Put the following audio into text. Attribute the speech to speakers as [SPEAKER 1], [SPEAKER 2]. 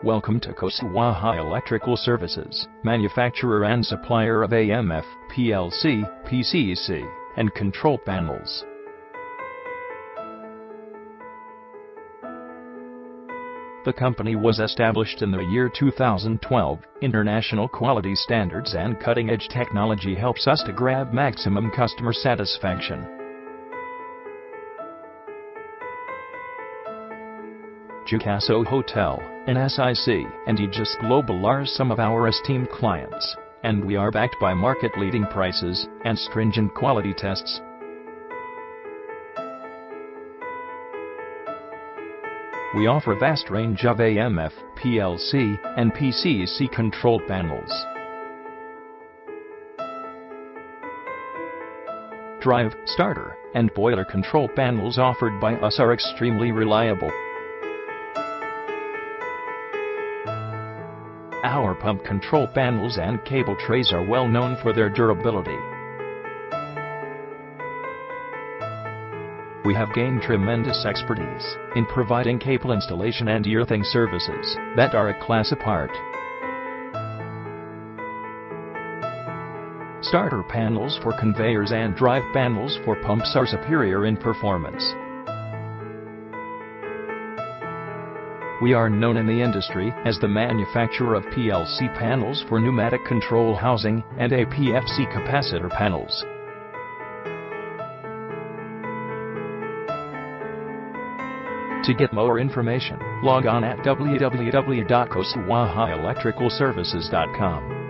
[SPEAKER 1] Welcome to Kushwaha Electrical Services, manufacturer and supplier of AMF, PLC, PCC, and control panels. The company was established in the year 2012. International quality standards and cutting-edge technology helps us to grab maximum customer satisfaction. Jucasso Hotel, an SIC, and Aegis Global are some of our esteemed clients, and we are backed by market-leading prices and stringent quality tests. We offer a vast range of AMF, PLC, and PCC control panels. Drive, starter, and boiler control panels offered by us are extremely reliable. Our pump control panels and cable trays are well known for their durability. We have gained tremendous expertise in providing cable installation and earthing services that are a class apart. Starter panels for conveyors and drive panels for pumps are superior in performance. We are known in the industry as the manufacturer of PLC panels for pneumatic control housing and APFC capacitor panels. To get more information, log on at www.kushwahaelectricalservices.com.